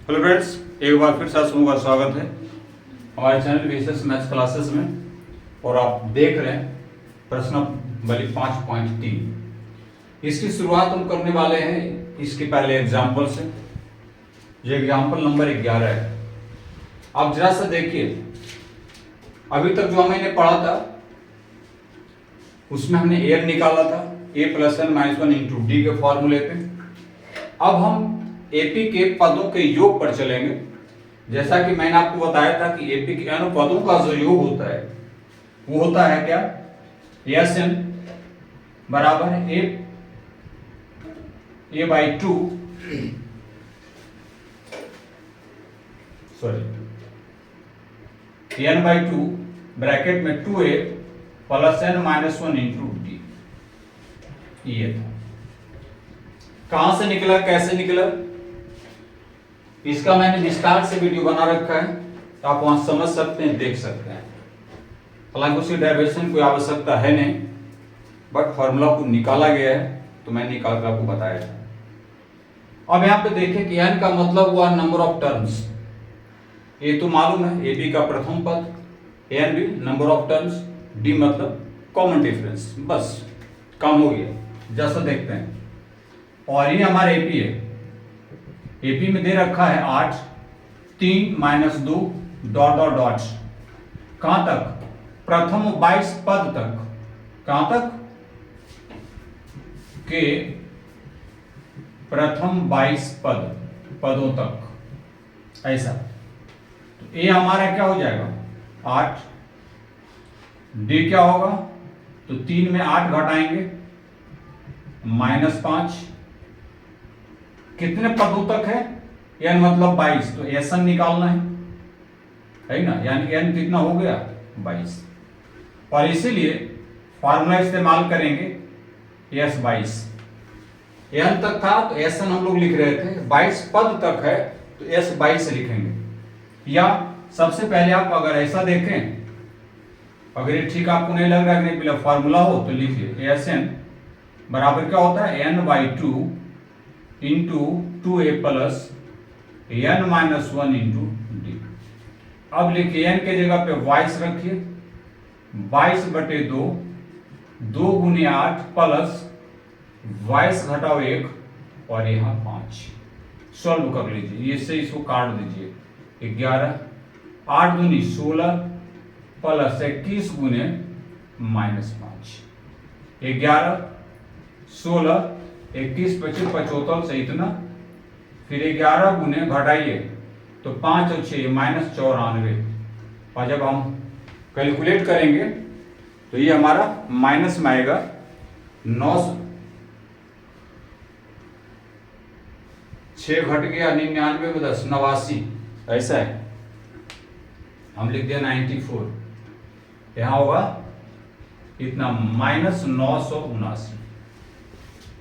Hello friends, एक बार फिर से आप सबका स्वागत है हमारे चैनल विशेष मैथ्स क्लासेस में। और आप देख रहे हैं प्रश्न बली 5.3। इसकी शुरुआत हम करने वाले हैं इसके पहले एग्जाम्पल से। ये एग्जाम्पल नंबर 11 है। आप जरा सा देखिए, अभी तक जो हमने पढ़ा था उसमें हमने एन निकाला था, a + n - 1 × d के फॉर्मूले पे। अब हम एपी के पदों के योग पर चलेंगे। जैसा कि मैंने आपको बताया था कि एपी के n पदों का जो योग होता है वो होता है क्या, Sn बराबर a/2 n/2 ब्रैकेट में 2a + n - 1 × d। ये था। कहां से निकला, कैसे निकला, इसका मैंने विस्तार से वीडियो बना रखा है, तो आप वहां समझ सकते हैं, देख सकते हैं। हालांकि उसकी डेरिवेशन कोई आवश्यकता है नहीं, बट फॉर्मूला को निकाला गया है तो मैंने निकाल कर आपको बताया था। अब यहाँ पे देखें कि n का मतलब हुआ नंबर ऑफ टर्म्स। ये तो मालूम है, ए बी का प्रथम पद, n भी नंबर ऑफ टर्म्स, d मतलब कॉमन डिफरेंस। बस काम हो गया। जैसा देखते हैं, और ये हमारा एपी है। एपी में दे रखा है 8, 3 - 2 ... कहां तक, प्रथम 22 पद तक। कहां तक, के प्रथम 22 पदों तक। ऐसा तो ए हमारा क्या हो जाएगा 8, डी क्या होगा, तो 3 में 8 घटाएंगे -5। कितने पदों तक है, n मतलब 22, तो Sn निकालना है ना, यानी n कितना हो गया 22। और इसीलिए फॉर्मूला इस्तेमाल करेंगे S22। n तक था तो Sn हम लोग लिख रहे थे, 22 पद तक है तो S22 लिखेंगे। या सबसे पहले आप अगर ऐसा देखें, अगर ये ठीक आपको नहीं लग रहा है कि पहले फॉर्मूला हो तो लिखिए Sn बराबर क्या होता है n/2 × 2a + n - 1 × d। अब लिखिए n के जगह पे 22 रखिए, 22/2 2 × 8 + 22 - 1 और यहाँ 5। सॉल्व कर लीजिए, ये से इसको काट दीजिए। 11 8 दूनी 16 + 21 × -5। 11 16 21 25 75 से इतना, फिर 11 गुने घटाइए तो 5 और 6 -94। और जब हम कैलकुलेट करेंगे तो ये हमारा माइनस में आएगा 9, 6 घट गया 99 में 10 89। ऐसा है, हम लिख दिया 94। यहां होगा इतना -979।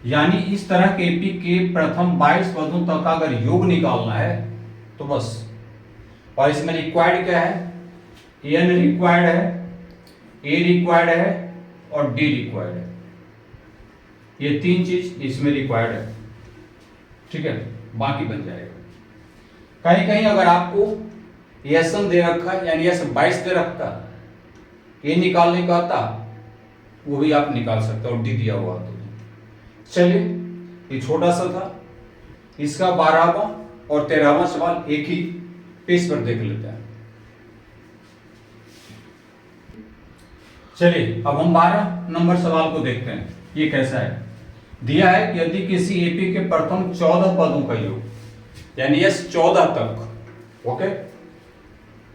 यानी इस तरह के एपी के प्रथम 22 पदों तक अगर योग निकालना है तो बस। और इसमें रिक्वायर्ड क्या है, एन रिक्वायर्ड है, ए रिक्वायर्ड है और डी रिक्वायर्ड है। ये 3 चीज इसमें रिक्वायर्ड है, ठीक है, बाकी बन जाएगा। कहीं कहीं अगर आपको Sn दे रखा है, यानी S22 दे रखा, ए निकालने का आता, वो भी आप निकाल सकते हो, और डी दिया हुआ तो। चलिए, ये छोटा सा था, इसका 12वां और 13वां सवाल एक ही पेज पर देख लेते हैं। चलिए, अब हम 12 नंबर सवाल को देखते हैं। ये कैसा है, दिया है कि यदि किसी एपी के प्रथम 14 पदों का योग, यानी S14 तक, ओके,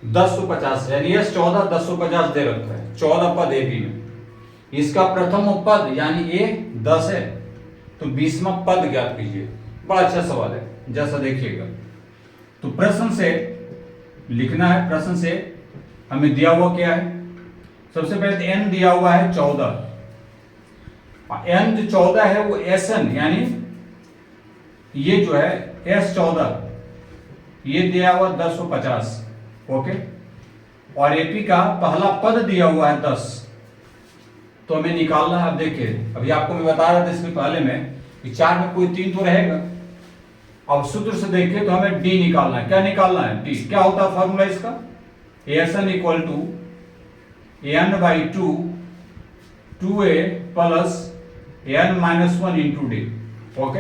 1050, यानी S14 1050 दे रखा है, 14 पद एपी में। इसका प्रथम पद यानी ए 10 है, तो 20वां पद ज्ञात कीजिए। बड़ा अच्छा सवाल है, जैसा देखिएगा। तो प्रश्न से लिखना है, प्रश्न से हमें दिया हुआ क्या है, सबसे पहले तो n दिया हुआ है 14। n जो 14 है वो Sn, यानी ये जो है S14, ये दिया हुआ 1050, ओके। और एपी का पहला पद दिया हुआ है 10, तो हमें निकालना है। अब देखिए, अभी आपको मैं बता रहा था इसमें पहले में कि 4 में कोई 3 तो रहेगा। अब सूत्र से देखें तो हमें डी निकालना है। क्या निकालना है? डी। क्या होता है फॉर्मूला इसका? N equal to N by two A plus N minus one into D. Okay,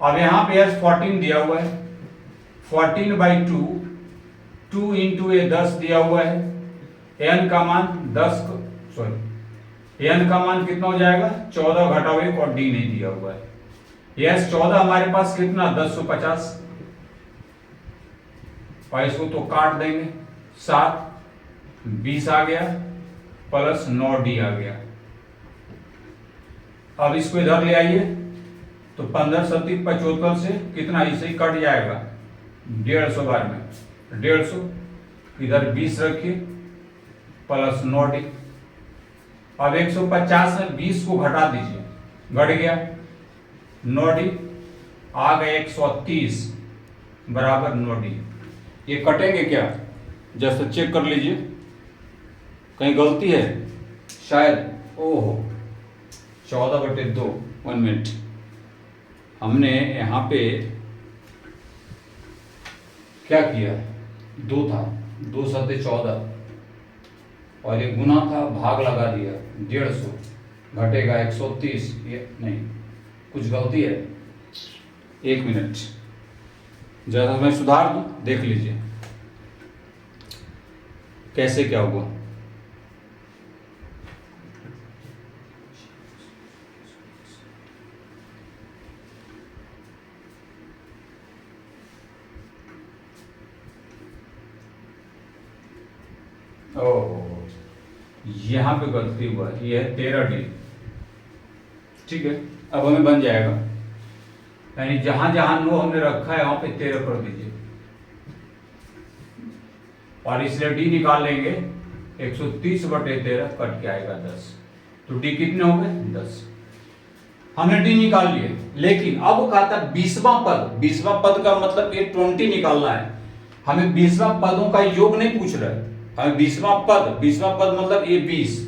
अब यहाँ पे 14 दिया हुआ है, 14 बाई टू इंटू ए 10 दिया हुआ है, एन का मान 10, सॉरी एन का मान कितना हो जाएगा? 14 घटाओ 1 और डी नहीं दिया हुआ है। यस 14 हमारे पास कितना? 1050। और इसको तो काट देंगे, 7 20 आ गया प्लस 9 डी आ गया। अब इसको इधर ले आइए तो 15 सत्ती 75 से कितना इसे ही कट जाएगा 150 बार में 150, इधर 20 रखिए प्लस 9 डी। अब 150 में 20 को घटा दीजिए, घट गया 9 डी, आ गए 130 बराबर 9 डी। ये कटेंगे क्या? जैसे चेक कर लीजिए, कहीं गलती है शायद। ओहो 14/2, 1 मिनट, हमने यहाँ पे क्या किया? 2 था, 2 सत्ते 14 और एक गुना था, भाग लगा दिया 150, घटेगा 130। ये नहीं, कुछ गलती है, 1 मिनट, जरा मैं सुधार दूं, देख लीजिए कैसे क्या हुआ। ओह, यहाँ पे गलती हुआ, ये है 13 डी। ठीक है, अब हमें बन जाएगा, यानी जहां जहां 9 हमने रखा है वहां पे 13 कर दीजिए और इसलिए डी निकाल लेंगे। 130/13 कट के आएगा 10, तो डी कितने हो गए? 10। हमने डी निकाल लिए, लेकिन अब कहा था 20वां पद। 20वां पद का मतलब ये 20 निकालना है। हमें 20वां पदों का योग नहीं पूछ रहा है, हमें 20वां पद मतलब ए 20,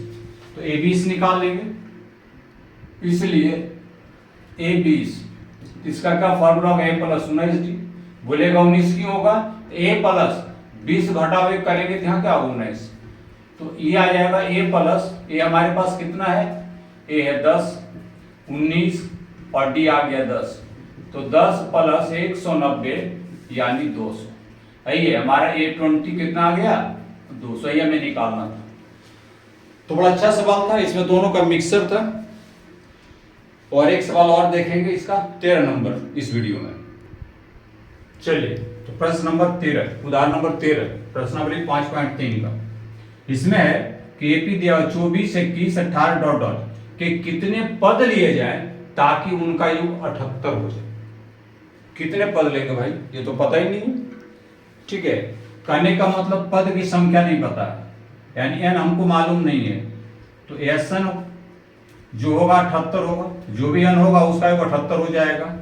तो ए 20 निकाल लेंगे। इसलिए ए 20, इसका क्या फॉर्मूला होगा? ए प्लस 19 डी। बोलेगा 19 क्यों होगा? ए प्लस 20 घटाव 1 करेंगे तो यहाँ क्या होगा? 19, तो ये आ जाएगा ए प्लस, ए हमारे पास कितना है? ए है 10, 19 और डी आ गया 10, तो 10 प्लस 190 यानी 200। यही है हमारा A20 कितना आ गया? 200 ही हमें निकालना था। तो बड़ा अच्छा सवाल था, इसमें दोनों का मिक्सर था। और एक सवाल और देखेंगे इसका 13 नंबर इस वीडियो में। चलिए, तो प्रश्न नंबर 13, उदाहरण नंबर 13, प्रश्नावली 5.3 का। इसमें है कि एपी दिया 24, 21, 18 डॉट डॉट के कितने पद लिए जाए ताकि उनका योग 78 हो जाए। कितने पद लेंगे भाई? ये तो पता ही नहीं है। ठीक है, कहने का मतलब पद की संख्या नहीं पता है, यानी n हमको मालूम नहीं है, तो एन जो होगा 78 होगा, जो भी n होगा उसका योग 78 हो जाएगा।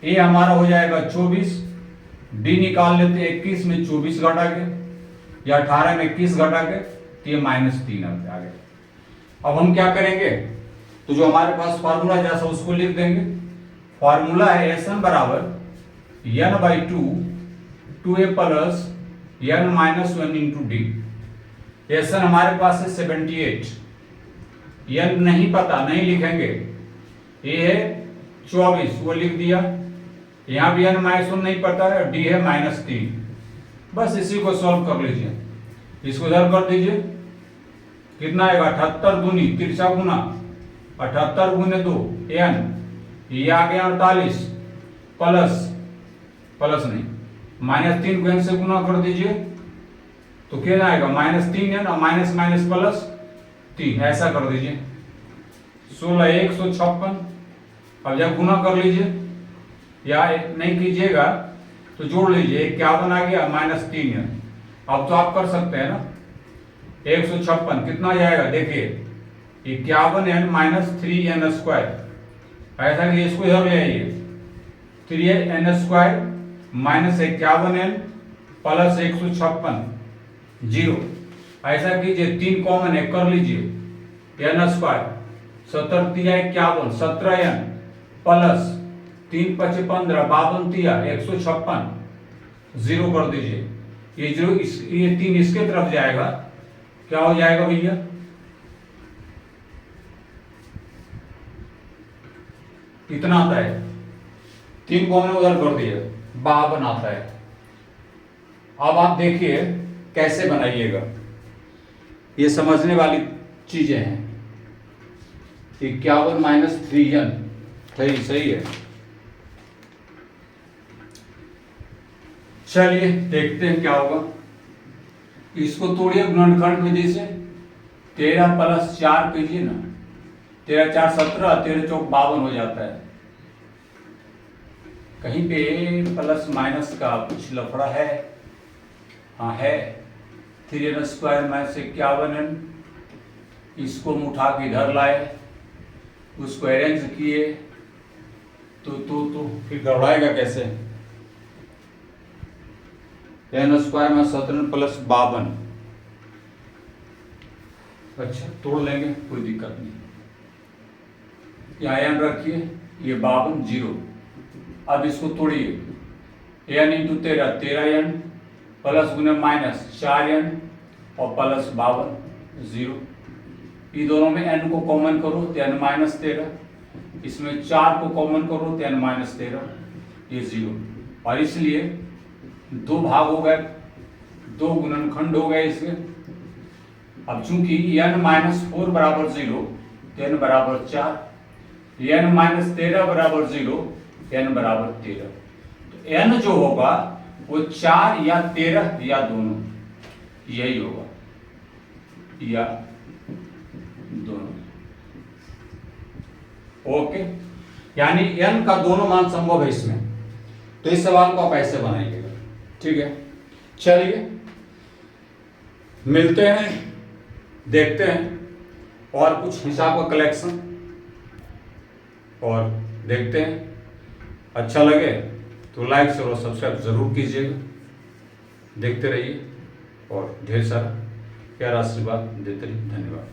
ए हमारा हो जाएगा 24, डी निकाल लेते 21 में 24 घटा के, या 18 में 21 घटा के, तो ये -3 आ गया। अब हम क्या करेंगे? तो जो हमारे पास फॉर्मूला जैसा उसको लिख देंगे। फॉर्मूला है एन बराबर n/2 2a plus n minus 1 into D. N हमारे पास है 78, n नहीं पता, नहीं लिखेंगे। ए है 24, वो लिख दिया। यहाँ भी n माइनस 1 नहीं पता है, डी है -3। बस इसी को सॉल्व कर लीजिए, इसको इधर कर दीजिए। कितना आएगा? 78 दूनी तिरछा गुना 78 गुने 2 n, ये आ गया 48 प्लस नहीं -3 को n से गुना कर दीजिए, तो क्या आएगा? -3n और माइनस प्लस 3, ऐसा कर दीजिए। 16 156। अब जब गुना कर लीजिए या नहीं कीजिएगा तो जोड़ लीजिए, 51 आ गया -3n। अब तो आप कर सकते हैं ना, 156 कितना आ जाएगा? देखिए 51n माइनस 3n स्क्वायर, ऐसा कि इसको इधर ले आइए, 3n square minus 51n plus 156 0, ऐसा कीजिए। 3 कॉमन है, कर लीजिए। n स्क्वायर 17 3 51, 17n प्लस 3 5 15, 52 तिया 156, 0 कर दीजिए। ये 0 ये 3 इसके तरफ जाएगा, क्या हो जाएगा भैया? कितना आता है? 3 को हमने उधर कर दिया, 52 आता है। अब आप देखिए कैसे बनाइएगा, ये समझने वाली चीजें हैं। 51 माइनस 3n, सही है। चलिए देखते हैं क्या होगा। इसको तोड़िए गुणनखंड विधि से, 13 प्लस 4 कीजिए ना, 13 4 17, 13 चौक 52 हो जाता है। कहीं पे प्लस माइनस का कुछ लफड़ा है? हाँ है। 3n स्क्वायर माइनस 51n, इसको हम उठा के इधर लाए, उसको अरेंज किए तो फिर गड़बड़ाएगा कैसे? n स्क्वायर में 17 प्लस 52, अच्छा तोड़ लेंगे, कोई दिक्कत नहीं। यहाँ n रखिए, ये 52 0। अब इसको तोड़िए, n इंटू 13, 13n प्लस गुने माइनस 4n और प्लस 52 0। ये दोनों में n को कॉमन करो तो n माइनस 13, इसमें 4 को कॉमन करो तो n माइनस 13, ये 0। और इसलिए 2 भाग हो गए, 2 गुणनखंड हो गए इसके। अब चूंकि n माइनस 4 बराबर 0, n बराबर 4, n माइनस 13 बराबर 0, n बराबर 13। तो n जो होगा वो 4 या 13 या दोनों, यही होगा, या दोनों। ओके, यानी n का दोनों मान संभव है इसमें। तो इस सवाल को आप ऐसे बनाइएगा, ठीक है। चलिए मिलते हैं, देखते हैं और कुछ हिसाब का कलेक्शन, और देखते हैं। अच्छा लगे तो लाइक शेयर और सब्सक्राइब जरूर कीजिएगा, देखते रहिए और ढेर सारा प्यारा आशीर्वाद देते रहिए। धन्यवाद।